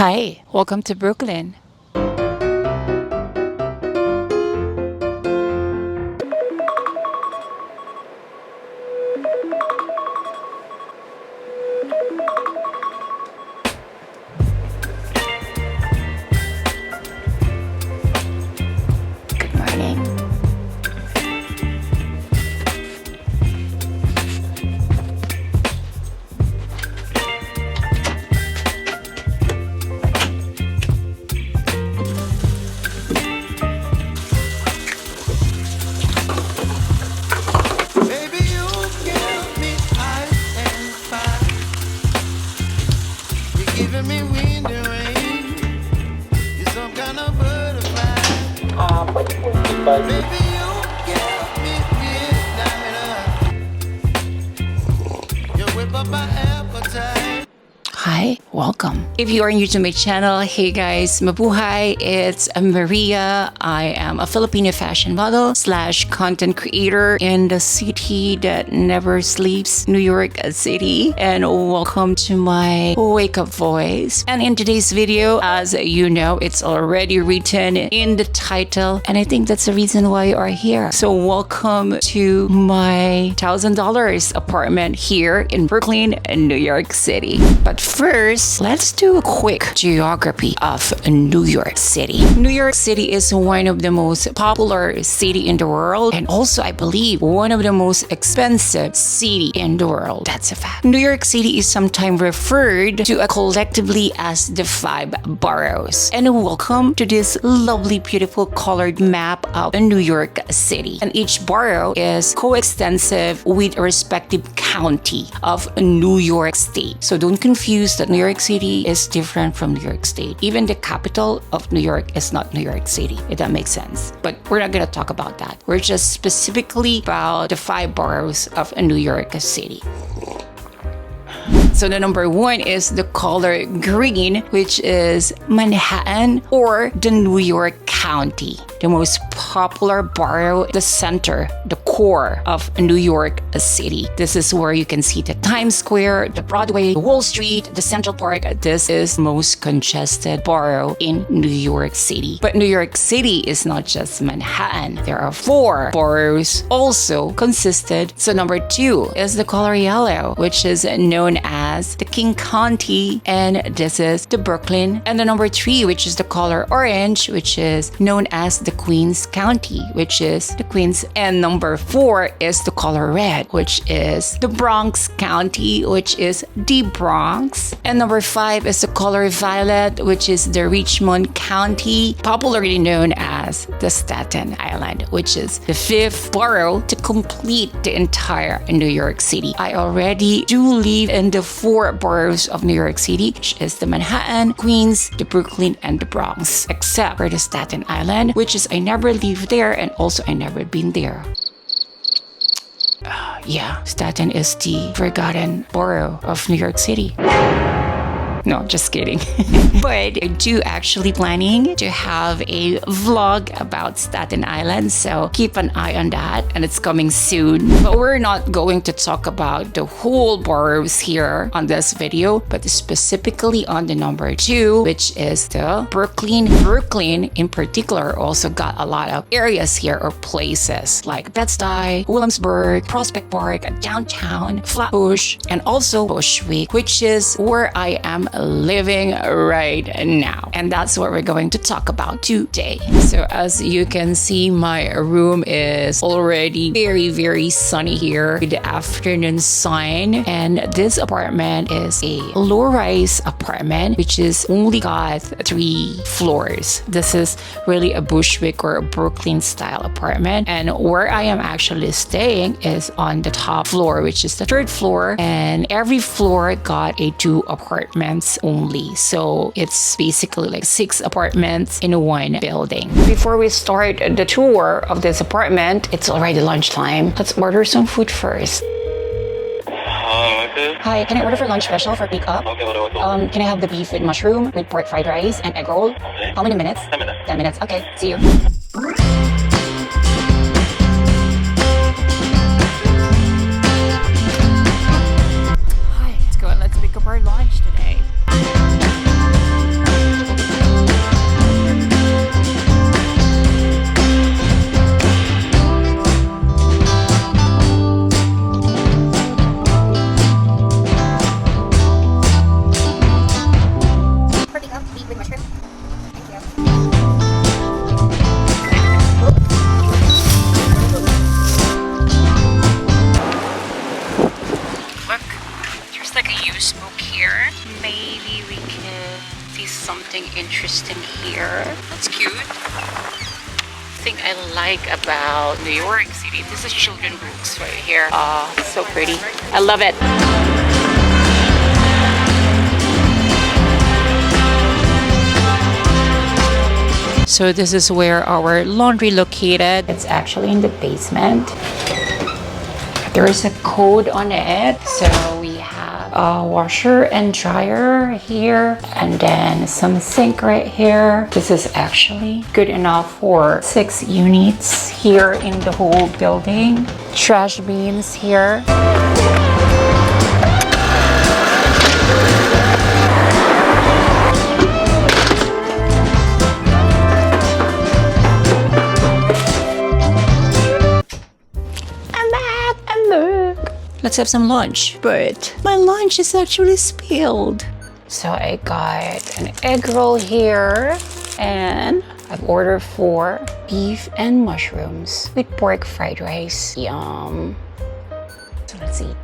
Hi, welcome to Brooklyn. Good morning. Giving me wind and rain. You're some kind of butterfly. Baby, you give me midnight. You whip up my appetite. Hi, welcome. If you are new to my channel, hey guys, Mabuhay, it's Maria. I am a Filipino fashion model / content creator in the city that never sleeps, New York City. And welcome to my wake up voice. And in today's video, as you know, it's already written in the title. And I think that's the reason why you are here. So welcome to my $1,000 apartment here in Brooklyn, New York City. But first, let's do a quick geography of New York City. New York City is one of the most popular city in the world, and also I believe one of the most expensive city in the world. That's a fact. New York City is sometimes referred to collectively as the 5 boroughs. And welcome to this lovely, beautiful colored map of New York City. And each borough is coextensive with a respective county of New York State. So don't confuse that New York City is different from New York State. Even the capital of New York is not New York City, if that makes sense. But we're not going to talk about that. We're just specifically about the 5 boroughs of New York City. So the number 1 is the color green, which is Manhattan or the New York County, the most popular borough, the center, the core of New York City. This is where you can see the Times Square, the Broadway, Wall Street, the Central Park. This is the most congested borough in New York City. But New York City is not just Manhattan. There are 4 boroughs also consisted. So number 2 is the color yellow, which is known as the King County, and this is the Brooklyn. And the number 3, which is the color orange, which is known as the Queens County, which is the Queens. And number 4 is the color red, which is the Bronx County, which is the Bronx. And number 5 is the color violet, which is the Richmond County, popularly known as the Staten Island, which is the 5th borough to complete the entire New York City. I already do live in the 4 boroughs of New York City, which is the Manhattan, Queens, the Brooklyn, and the Bronx, except for the Staten Island, which is I never live there, and also I never been there. Yeah, Staten is the forgotten borough of New York City. No, just kidding. But I do actually planning to have a vlog about Staten Island, so keep an eye on that, and it's coming soon. But we're not going to talk about the whole boroughs here on this video, but specifically on the number 2, which is the Brooklyn. Brooklyn in particular also got a lot of areas here or places like Bed-Stuy, Williamsburg, Prospect Park, downtown, Flatbush, and also Bushwhick, which is where I am living right now. And that's what we're going to talk about today. So as you can see, my room is already very, very sunny here with the afternoon sun. And this apartment is a low-rise apartment, which is only got 3 floors. This is really a Bushwhick or a Brooklyn style apartment. And where I am actually staying is on the top floor, which is the 3rd floor. And every floor got a 2 apartments only. So it's basically like 6 apartments in one building. Before we start the tour of this apartment, it's already lunchtime. Let's order some food first. Hi, can I order for lunch special for pickup? Okay, Can I have the beef with mushroom, with pork fried rice, and egg roll? Okay. How many minutes? 10 minutes. 10 minutes. Okay, see you. Hi, let's go and let's pick up our lunch today. like a used book here. Maybe we can see something interesting here. That's cute. Thing I like about New York City. This is children books right here. So pretty. I love it. So this is where our laundry located. It's actually in the basement. There is a code on it. So we have a washer and dryer here, and then some sink right here. This is actually good enough for 6 units here in the whole building. Trash bins here. Let's have some lunch. But my lunch is actually spilled. So I got an egg roll here, and I've ordered 4 beef and mushrooms with pork fried rice. Yum. So let's eat.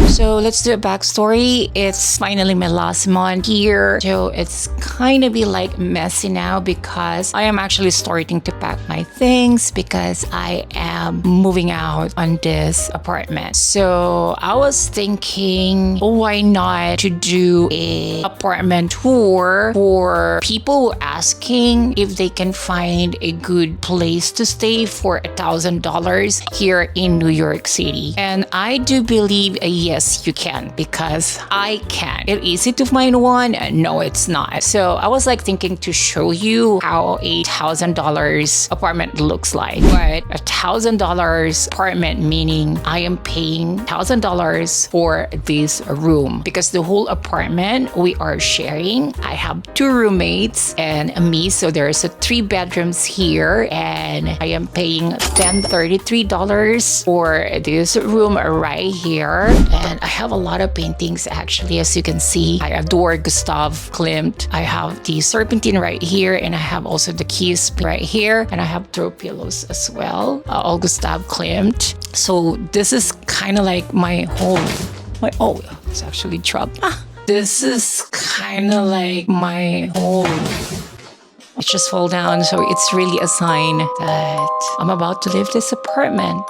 So let's do a backstory. It's finally my last month here. So it's kind of be like messy now because I am actually starting to pack my things because I am moving out on this apartment. So I was thinking, why not to do a apartment tour for people asking if they can find a good place to stay for $1,000 here in New York City. And I do believe yes, you can, because I can. It's easy to find one. No, it's not. So I was like thinking to show you how $1,000 apartment looks like. But $1,000 apartment meaning I am paying $1,000 for this room because the whole apartment we are sharing. I have 2 roommates and me, so there's 3 bedrooms here, and I am paying $33 for this room right here. And I have a lot of paintings actually, as you can see. I adore Gustav Klimt. I have the serpentine right here, and I have also the keys right here, and I have throw pillows as well, all Gustav Klimt. So this is kind of like my home. Oh, it's actually dropped. This is kind of like my home. It just fall down, so it's really a sign that I'm about to leave this apartment.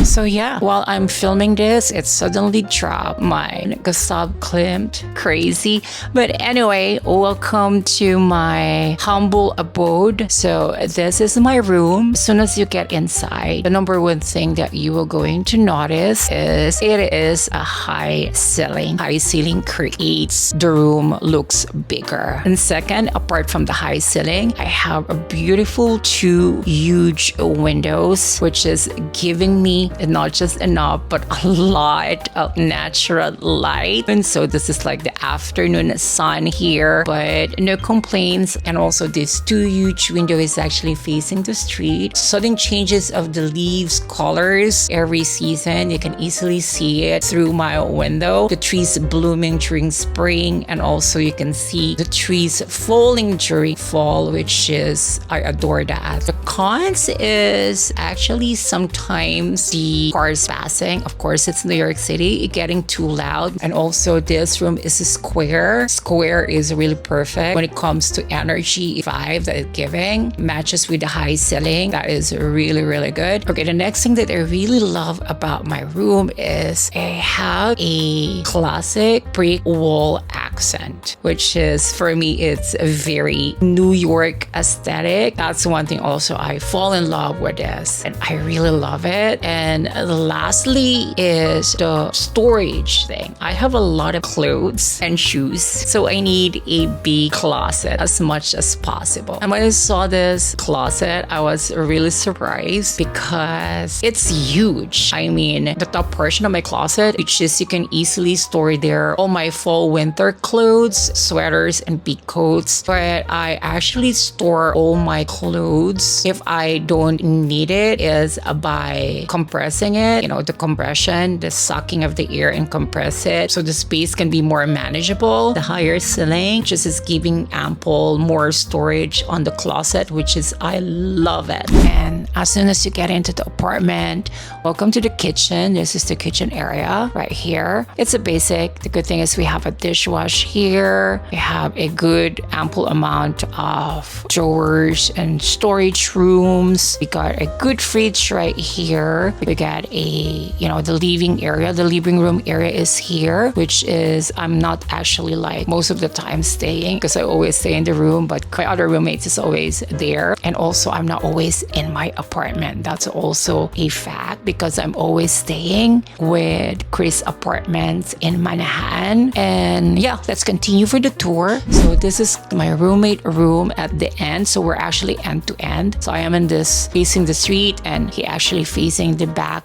So yeah, while I'm filming this, it suddenly dropped. My Gustav Klimt, crazy. But anyway, welcome to my humble abode. So this is my room. As soon as you get inside, the number one thing that you are going to notice is it is a high ceiling. High ceiling creates the room looks bigger. And second, apart from the high ceiling, I have a beautiful 2 huge windows, which is giving me not just enough but a lot of natural light. And so this is like the afternoon sun here, but no complaints. And also this 2 huge window is actually facing the street. Sudden changes of the leaves colors every season, you can easily see it through my window. The trees blooming during spring, and also you can see the trees falling during fall, which is, I adore that. The cons is actually sometimes the cars passing. Of course, it's New York City, getting too loud. And also this room is a square. Square is really perfect when it comes to energy vibe that it's giving. Matches with the high ceiling. That is really, really good. Okay, the next thing that I really love about my room is I have a classic brick wall accent, which is, for me, it's a very New York aesthetic. That's one thing also I fall in love with this, and I really love it. And lastly is the storage thing. I have a lot of clothes and shoes, so I need a big closet as much as possible. And when I saw this closet, I was really surprised because it's huge. I mean, the top portion of my closet, which is you can easily store there all my fall winter clothes, sweaters, and big coats. But I actually store all my clothes if I don't need it is by compressing it. The compression, the sucking of the air and compress it so the space can be more manageable. The higher ceiling just is giving ample more storage on the closet, which is I love it. And as soon as you get into the apartment, welcome to the kitchen. This is the kitchen area right here. It's a basic. The good thing is we have a dishwash here. We have a good ample amount of drawers and storage rooms. We got a good fridge right here. We got the living area. The living room area is here, which is I'm not actually like most of the time staying because I always stay in the room, but my other roommates is always there. And also I'm not always in my apartment. That's also a fact because I'm always staying with Chris Apartments in Manhattan. And yeah, let's continue for the tour. So this is my roommate room at the end. So we're actually end to end. So I am in this facing the street and he actually facing the back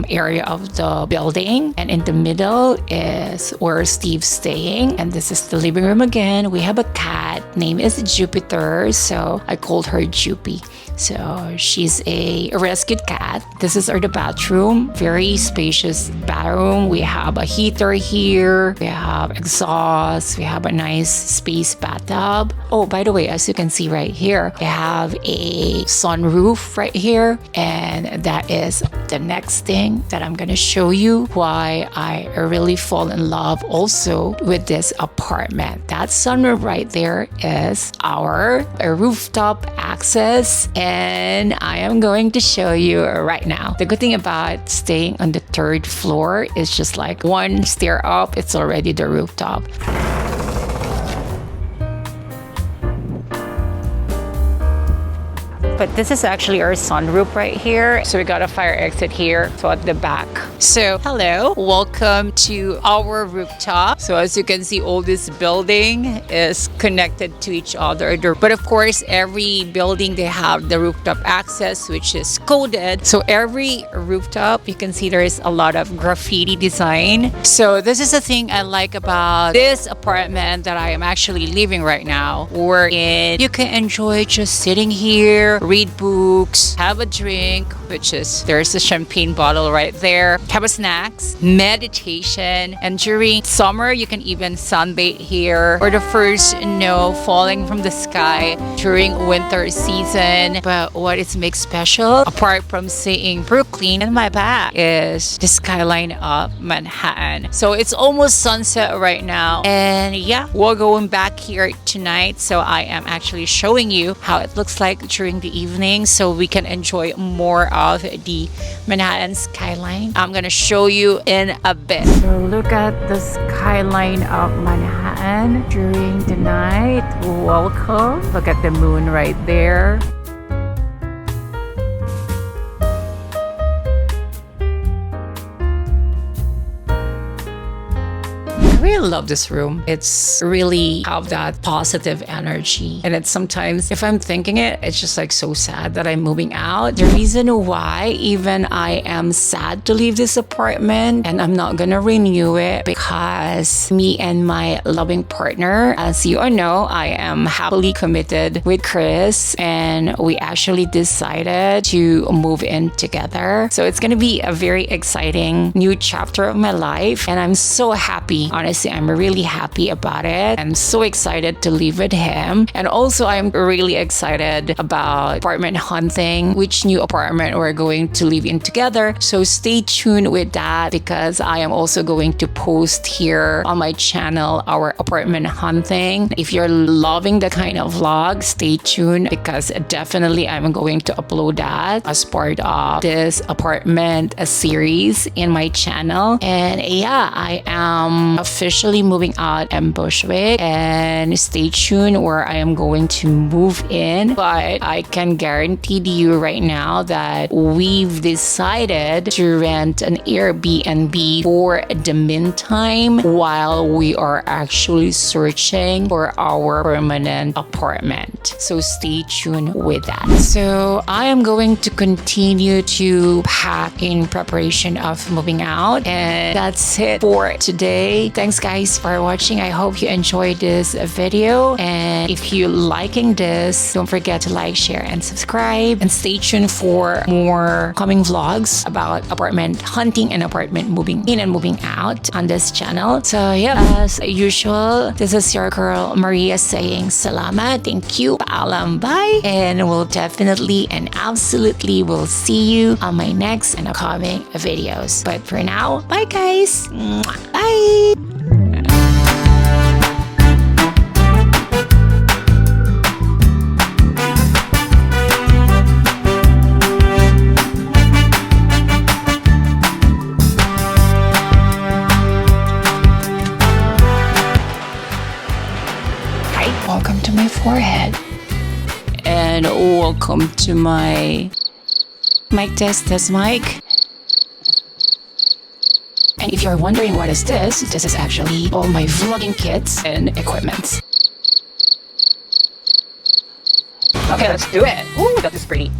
area of the building. And in the middle is where Steve's staying. And this is the living room again. We have a cat. Name is Jupiter. So I called her Jupy. So she's a rescued cat. This is the bathroom. Very spacious bathroom. We have a heater here. We have exhaust. We have a nice space bathtub. Oh, by the way, as you can see right here, we have a sunroof right here. And that is the next thing that I'm going to show you why I really fall in love also with this apartment. That sunroof right there is our rooftop access. And I am going to show you right now. The good thing about staying on the third floor is just like one stair up, it's already the rooftop. But this is actually our sunroof right here. So we got a fire exit here, so at the back. So hello, welcome to our rooftop. So as you can see, all this building is connected to each other. But of course, every building, they have the rooftop access, which is coded. So every rooftop, you can see there is a lot of graffiti design. So this is the thing I like about this apartment that I am actually living right now, wherein you can enjoy just sitting here, read books, have a drink, which is there's a champagne bottle right there, have a snacks, meditation, and during summer you can even sunbathe here, or the first snow falling from the sky during winter season. But what it makes special, apart from seeing Brooklyn in my back, is the skyline of Manhattan. So it's almost sunset right now, and yeah, we're going back here tonight. So I am actually showing you how it looks like during the evening so we can enjoy more of the Manhattan skyline. I'm gonna show you in a bit. So look at the skyline of Manhattan during the night. Welcome. Look at the moon right there. I really love this room. It's really have that positive energy. And it's sometimes, if I'm thinking it, it's just like so sad that I'm moving out. The reason why even I am sad to leave this apartment and I'm not gonna renew it because me and my loving partner, as you all know, I am happily committed with Chris and we actually decided to move in together. So it's gonna be a very exciting new chapter of my life and I'm so happy. Honestly, I'm really happy about it. I'm so excited to live with him. And also, I'm really excited about apartment hunting, which new apartment we're going to live in together. So stay tuned with that because I am also going to post here on my channel our apartment hunting. If you're loving the kind of vlog, stay tuned because definitely I'm going to upload that as part of this apartment series in my channel. And yeah, I am officially moving out in Bushwhick and stay tuned where I am going to move in. But I can guarantee to you right now that we've decided to rent an Airbnb for the meantime while we are actually searching for our permanent apartment. So stay tuned with that. So I am going to continue to pack in preparation of moving out. And that's it for today. Thank thanks guys for watching. I hope you enjoyed this video. And if you're liking this, don't forget to like, share, and subscribe. And stay tuned for more coming vlogs about apartment hunting and apartment moving in and moving out on this channel. So yeah, as usual, this is your girl Maria saying Salamat, thank you, Paalam, bye. And we'll definitely and absolutely will see you on my next and upcoming videos. But for now, bye guys. Bye. Welcome to my forehead. And welcome to my mic test, mic. And if you're wondering what is this is actually all my vlogging kits and equipment. Okay, let's do it. Ooh, that is pretty.